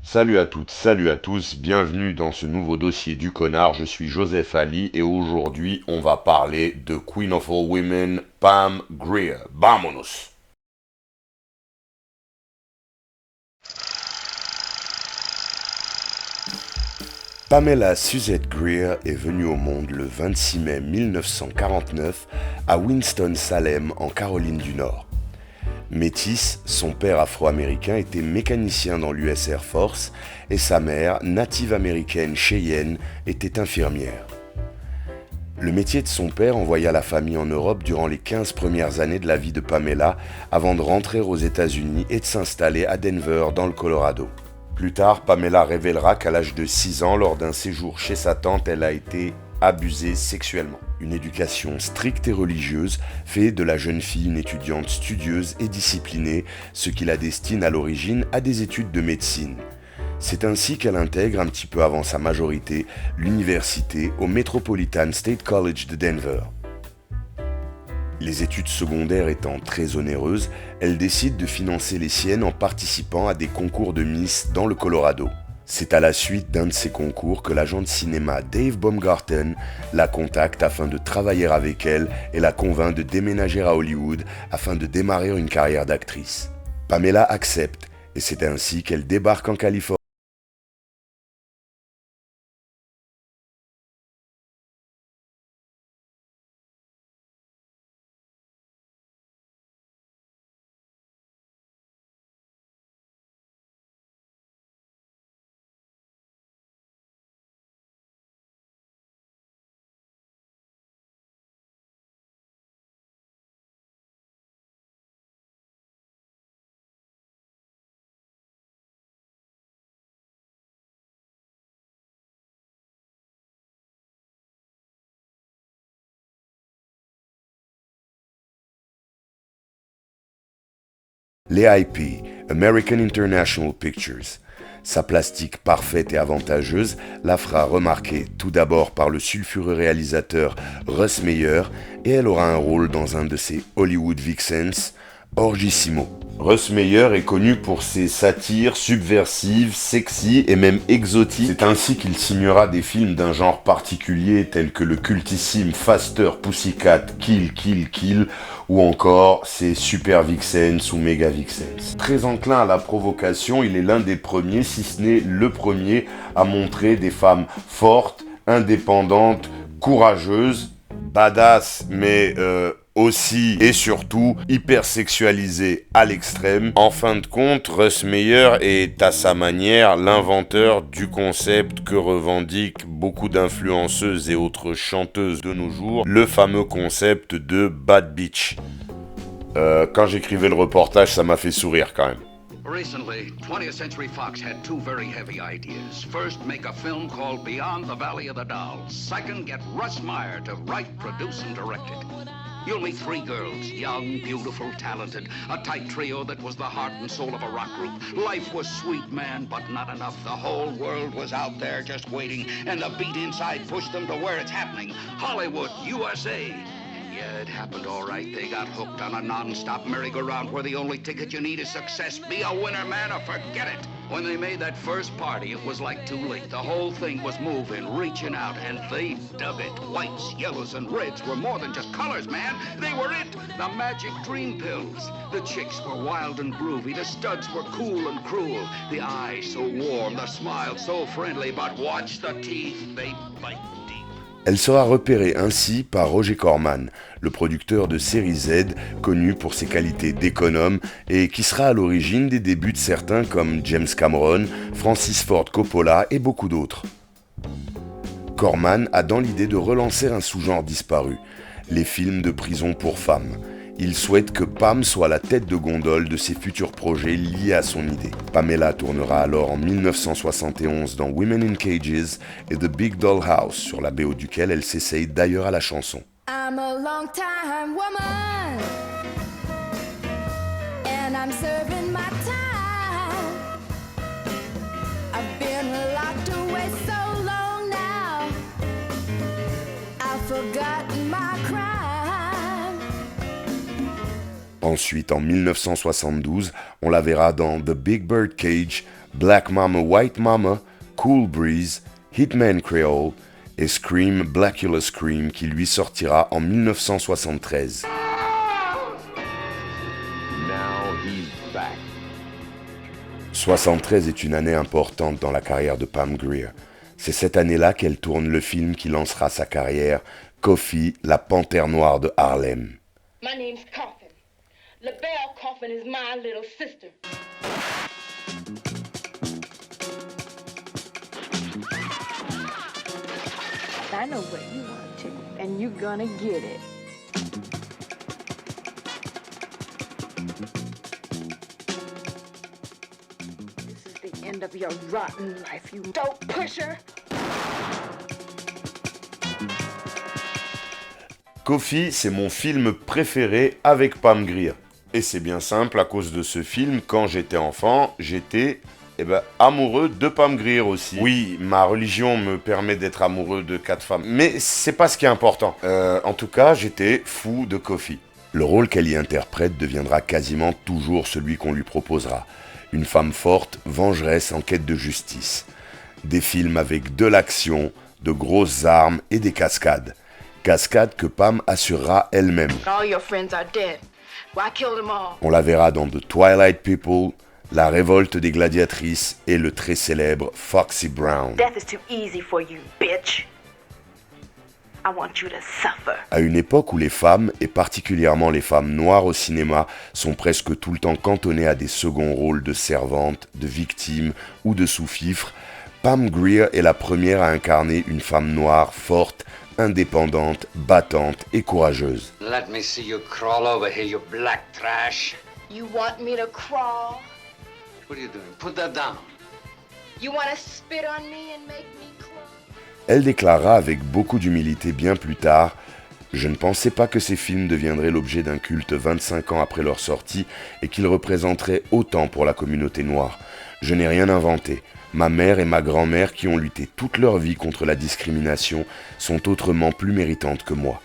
Salut à toutes, salut à tous, bienvenue dans ce nouveau dossier du connard, je suis Joseph Ali et aujourd'hui on va parler de Queen of All Women, Pam Grier. Vámonos! Pamela Suzette Grier est venue au monde le 26 mai 1949 à Winston-Salem en Caroline du Nord. Métis, son père afro-américain était mécanicien dans l'US Air Force et sa mère, native américaine Cheyenne, était infirmière. Le métier de son père envoya la famille en Europe durant les 15 premières années de la vie de Pamela avant de rentrer aux États-Unis et de s'installer à Denver dans le Colorado. Plus tard, Pamela révélera qu'à l'âge de 6 ans, lors d'un séjour chez sa tante, elle a été abusée sexuellement. Une éducation stricte et religieuse fait de la jeune fille une étudiante studieuse et disciplinée, ce qui la destine à l'origine à des études de médecine. C'est ainsi qu'elle intègre, un petit peu avant sa majorité, l'université au Metropolitan State College de Denver. Les études secondaires étant très onéreuses, elle décide de financer les siennes en participant à des concours de Miss dans le Colorado. C'est à la suite d'un de ces concours que l'agent de cinéma Dave Baumgarten la contacte afin de travailler avec elle et la convainc de déménager à Hollywood afin de démarrer une carrière d'actrice. Pamela accepte et c'est ainsi qu'elle débarque en Californie. L'AIP, American International Pictures. Sa plastique parfaite et avantageuse la fera remarquer tout d'abord par le sulfureux réalisateur Russ Meyer et elle aura un rôle dans un de ses Hollywood Vixens, Orgissimo. Russ Meyer est connu pour ses satires subversives, sexy et même exotiques. C'est ainsi qu'il signera des films d'un genre particulier tels que le cultissime Faster Pussycat Kill Kill Kill ou encore ses Super Vixens ou Mega Vixens. Très enclin à la provocation, il est l'un des premiers, si ce n'est le premier, à montrer des femmes fortes, indépendantes, courageuses, badass, mais aussi et surtout hyper sexualisé à l'extrême. En fin de compte, Russ Meyer est à sa manière l'inventeur du concept que revendiquent beaucoup d'influenceuses et autres chanteuses de nos jours, le fameux concept de bad bitch. Quand j'écrivais le reportage, ça m'a fait sourire quand même. Recently, 20th Century Fox had two very heavy ideas. First, make a film called Beyond the Valley of the Dolls. Second, get Russ Meyer to write, produce, and direct it. You'll meet three girls, young, beautiful, talented, a tight trio that was the heart and soul of a rock group. Life was sweet, man, but not enough. The whole world was out there just waiting, and the beat inside pushed them to where it's happening. Hollywood, USA. Yeah, it happened all right. They got hooked on a non-stop merry-go-round where the only ticket you need is success. Be a winner, man, or forget it. When they made that first party, it was like too late. The whole thing was moving, reaching out, and they dug it. Whites, yellows, and reds were more than just colors, man. They were it. The magic dream pills. The chicks were wild and groovy. The studs were cool and cruel. The eyes so warm, the smile so friendly. But watch the teeth, they bite. Elle sera repérée ainsi par Roger Corman, le producteur de série Z, connu pour ses qualités d'économe et qui sera à l'origine des débuts de certains comme James Cameron, Francis Ford Coppola et beaucoup d'autres. Corman a dans l'idée de relancer un sous-genre disparu, les films de prison pour femmes. Il souhaite que Pam soit la tête de gondole de ses futurs projets liés à son idée. Pamela tournera alors en 1971 dans Women in Cages et The Big Doll House, sur la BO duquel elle s'essaye d'ailleurs à la chanson. I'm a long time woman and I'm serving my time. I've been locked away so long now, I've forgotten my crime. Ensuite, en 1972, on la verra dans The Big Bird Cage, Black Mama White Mama, Cool Breeze, Hitman Creole et Scream Blackula Scream qui lui sortira en 1973. Now he's back. 73 est une année importante dans la carrière de Pam Grier. C'est cette année-là qu'elle tourne le film qui lancera sa carrière, Coffy, la panthère noire de Harlem. My name's Coffin. LaBelle Coffin is my little sister. I know what you want to, and you're gonna get it. This is the end of your rotten life, you dope pusher. Coffy, c'est mon film préféré avec Pam Grier. Et c'est bien simple, à cause de ce film, quand j'étais enfant, j'étais amoureux de Pam Grier aussi. Oui, ma religion me permet d'être amoureux de 4 femmes, mais c'est pas ce qui est important. En tout cas, j'étais fou de Coffy. Le rôle qu'elle y interprète deviendra quasiment toujours celui qu'on lui proposera. Une femme forte, vengeresse en quête de justice. Des films avec de l'action, de grosses armes et des cascades. Cascade que Pam assurera elle-même. All your friends are dead. Why kill them all? On la verra dans The Twilight People, La Révolte des Gladiatrices et le très célèbre Foxy Brown. Death is too easy for you, bitch. I want you to suffer. À une époque où les femmes, et particulièrement les femmes noires au cinéma, sont presque tout le temps cantonnées à des seconds rôles de servantes, de victimes ou de sous-fifres, Pam Grier est la première à incarner une femme noire forte, indépendante, battante et courageuse. Let me see you crawl over here, you black trash. You want me to crawl? What are you doing? Put that down. You want to spit on me and make me crawl? Elle déclarera avec beaucoup d'humilité bien plus tard « Je ne pensais pas que ces films deviendraient l'objet d'un culte 25 ans après leur sortie et qu'ils représenteraient autant pour la communauté noire. Je n'ai rien inventé. Ma mère et ma grand-mère qui ont lutté toute leur vie contre la discrimination sont autrement plus méritantes que moi. »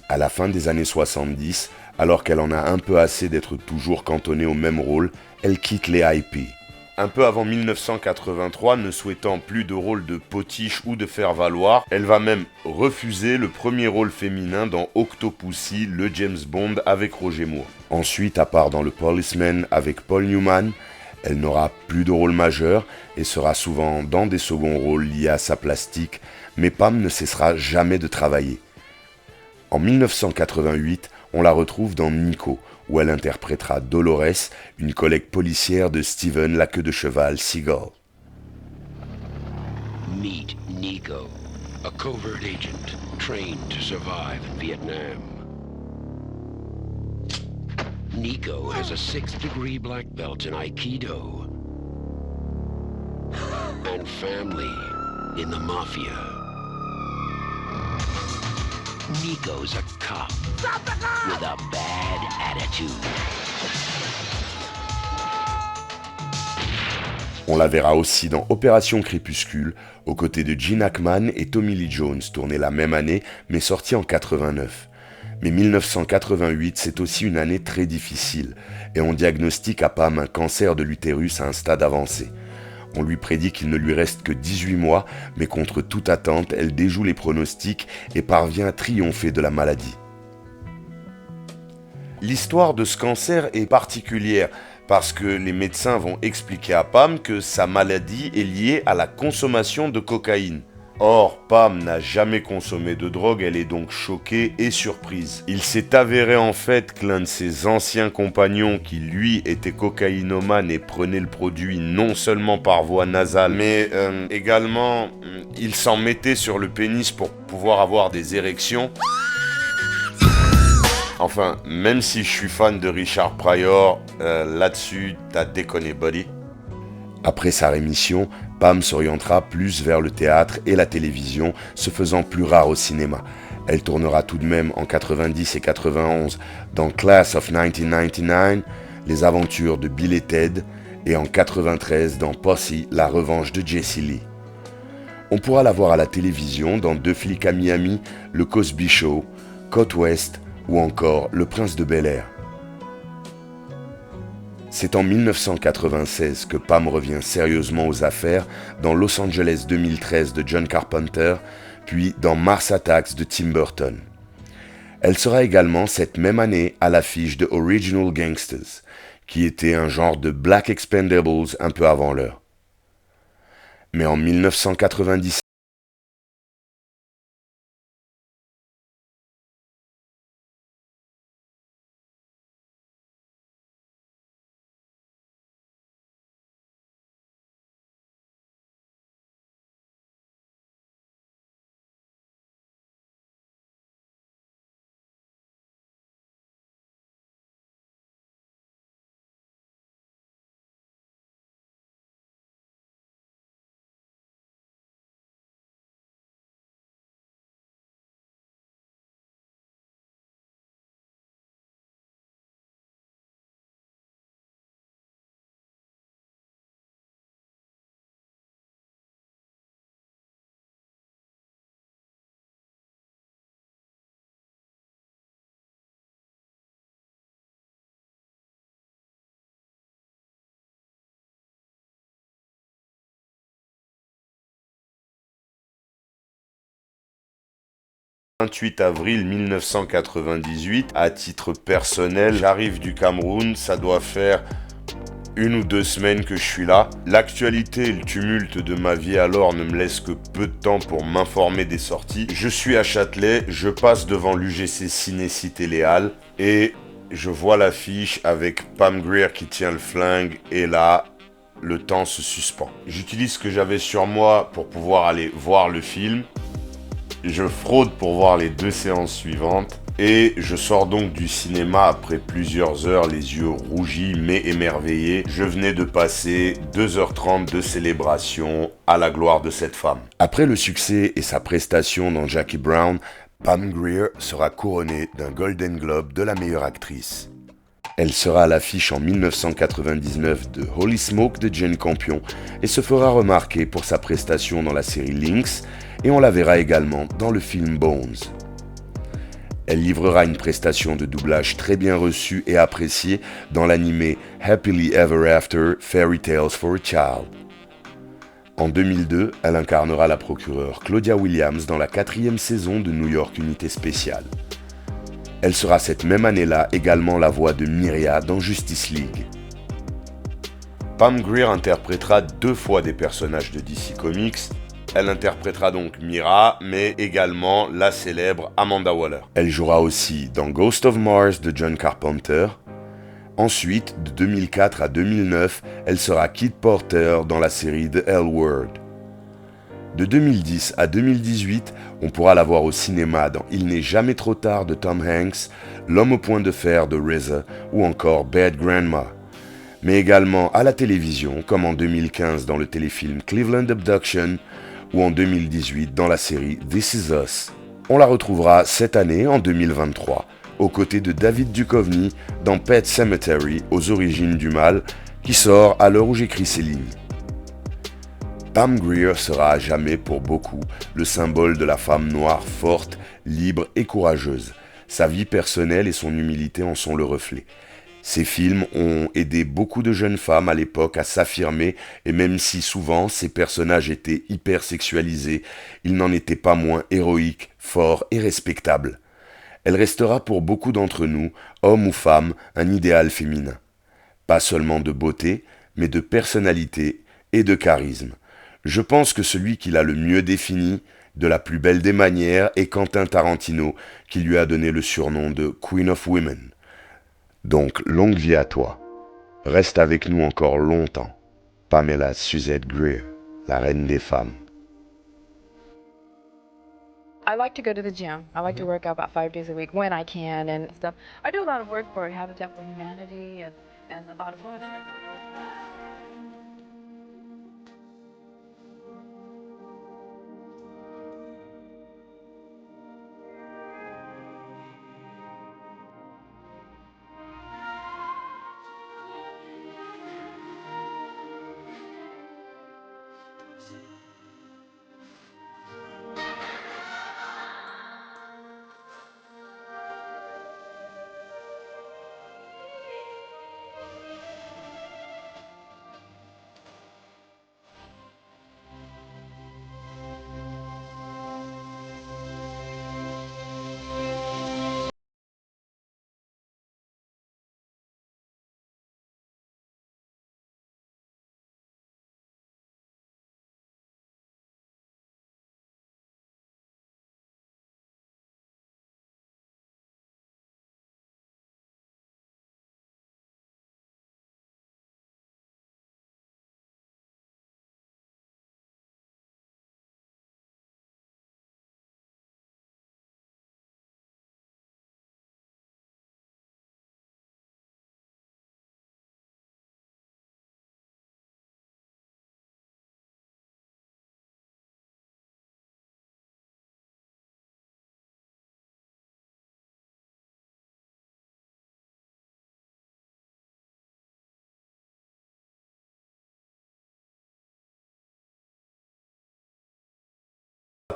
À la fin des années 70, alors qu'elle en a un peu assez d'être toujours cantonnée au même rôle, elle quitte les IP. Un peu avant 1983, ne souhaitant plus de rôle de potiche ou de faire-valoir, elle va même refuser le premier rôle féminin dans Octopussy, le James Bond avec Roger Moore. Ensuite, à part dans Le Policeman avec Paul Newman, elle n'aura plus de rôle majeur et sera souvent dans des seconds rôles liés à sa plastique, mais Pam ne cessera jamais de travailler. En 1988, on la retrouve dans Nico, où elle interprétera Dolores, une collègue policière de Steven la queue de cheval Seagal. Meet Nico, a covert agent trained to survive in Vietnam. Nico has a 6th-degree black belt in Aikido and family in the mafia. Nico's a cop with a bad attitude. On la verra aussi dans Opération Crépuscule, aux côtés de Gene Hackman et Tommy Lee Jones, tourné la même année, mais sorti en 89. Mais 1988, c'est aussi une année très difficile, et on diagnostique à Pam un cancer de l'utérus à un stade avancé. On lui prédit qu'il ne lui reste que 18 mois, mais contre toute attente, elle déjoue les pronostics et parvient à triompher de la maladie. L'histoire de ce cancer est particulière, parce que les médecins vont expliquer à Pam que sa maladie est liée à la consommation de cocaïne. Or, Pam n'a jamais consommé de drogue, elle est donc choquée et surprise. Il s'est avéré en fait que l'un de ses anciens compagnons, qui lui était cocaïnomane et prenait le produit non seulement par voie nasale, mais également il s'en mettait sur le pénis pour pouvoir avoir des érections. Enfin, même si je suis fan de Richard Pryor, là-dessus, t'as déconné, buddy. Après sa rémission, Pam s'orientera plus vers le théâtre et la télévision, se faisant plus rare au cinéma. Elle tournera tout de même en 90 et 91 dans Class of 1999, Les aventures de Bill et Ted, et en 93 dans Posse, la revanche de Jesse Lee. On pourra la voir à la télévision dans Deux flics à Miami, Le Cosby Show, Côte Ouest ou encore Le Prince de Bel-Air. C'est en 1996 que Pam revient sérieusement aux affaires dans Los Angeles 2013 de John Carpenter, puis dans Mars Attacks de Tim Burton. Elle sera également cette même année à l'affiche de Original Gangsters, qui était un genre de Black Expendables un peu avant l'heure. Mais en 1997, le 28 avril 1998, à titre personnel, j'arrive du Cameroun, ça doit faire 1 ou 2 semaines que je suis là. L'actualité et le tumulte de ma vie alors ne me laissent que peu de temps pour m'informer des sorties. Je suis à Châtelet, je passe devant l'UGC Ciné-Cité Léal et je vois l'affiche avec Pam Grier qui tient le flingue et là, le temps se suspend. J'utilise ce que j'avais sur moi pour pouvoir aller voir le film. Je fraude pour voir les 2 séances suivantes et je sors donc du cinéma après plusieurs heures, les yeux rougis mais émerveillés. Je venais de passer 2h30 de célébration à la gloire de cette femme. Après le succès et sa prestation dans Jackie Brown, Pam Grier sera couronnée d'un Golden Globe de la meilleure actrice. Elle sera à l'affiche en 1999 de Holy Smoke de Jane Campion et se fera remarquer pour sa prestation dans la série Lynx, et on la verra également dans le film Bones. Elle livrera une prestation de doublage très bien reçue et appréciée dans l'animé Happily Ever After Fairy Tales for a Child. En 2002, elle incarnera la procureure Claudia Williams dans la 4e saison de New York Unité Spéciale. Elle sera cette même année-là également la voix de Myria dans Justice League. Pam Grier interprétera 2 fois des personnages de DC Comics. Elle interprétera donc Myra, mais également la célèbre Amanda Waller. Elle jouera aussi dans Ghost of Mars de John Carpenter. Ensuite, de 2004 à 2009, elle sera Kid Porter dans la série The L Word. De 2010 à 2018, on pourra la voir au cinéma dans Il n'est jamais trop tard de Tom Hanks, L'homme au point de fer de RZA ou encore Bad Grandma. Mais également à la télévision, comme en 2015 dans le téléfilm Cleveland Abduction ou en 2018 dans la série This Is Us. On la retrouvera cette année, en 2023, aux côtés de David Duchovny dans Pet Sematary, aux origines du mal, qui sort à l'heure où j'écris ces lignes. Pam Grier sera à jamais pour beaucoup le symbole de la femme noire forte, libre et courageuse. Sa vie personnelle et son humilité en sont le reflet. Ses films ont aidé beaucoup de jeunes femmes à l'époque à s'affirmer et même si souvent ces personnages étaient hyper sexualisés, ils n'en étaient pas moins héroïques, forts et respectables. Elle restera pour beaucoup d'entre nous, hommes ou femmes, un idéal féminin. Pas seulement de beauté, mais de personnalité et de charisme. Je pense que celui qui l'a le mieux défini, de la plus belle des manières, est Quentin Tarantino, qui lui a donné le surnom de Queen of Women. Donc, longue vie à toi. Reste avec nous encore longtemps. Pamela Suzette Grier, la reine des femmes. I like to go to the gym. I like to work out about 5 days a week when I can and stuff. I do a lot of work for Habitat for Humanity and a lot of fun.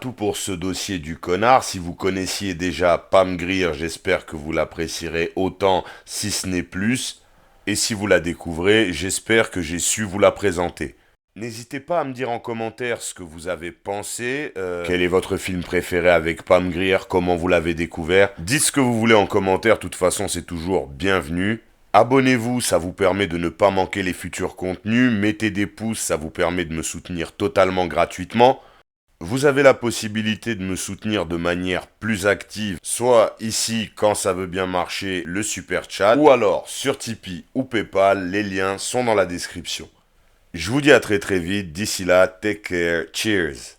tout pour ce dossier du connard. Si vous connaissiez déjà Pam Grier, j'espère que vous l'apprécierez autant, si ce n'est plus. Et si vous la découvrez, j'espère que j'ai su vous la présenter. N'hésitez pas à me dire en commentaire ce que vous avez pensé, quel est votre film préféré avec Pam Grier, comment vous l'avez découvert. Dites ce que vous voulez en commentaire, de toute façon c'est toujours bienvenu. Abonnez-vous, ça vous permet de ne pas manquer les futurs contenus. Mettez des pouces, ça vous permet de me soutenir totalement gratuitement. Vous avez la possibilité de me soutenir de manière plus active, soit ici quand ça veut bien marcher, le super chat, ou alors sur Tipeee ou Paypal, les liens sont dans la description. Je vous dis à très vite, d'ici là, take care, cheers.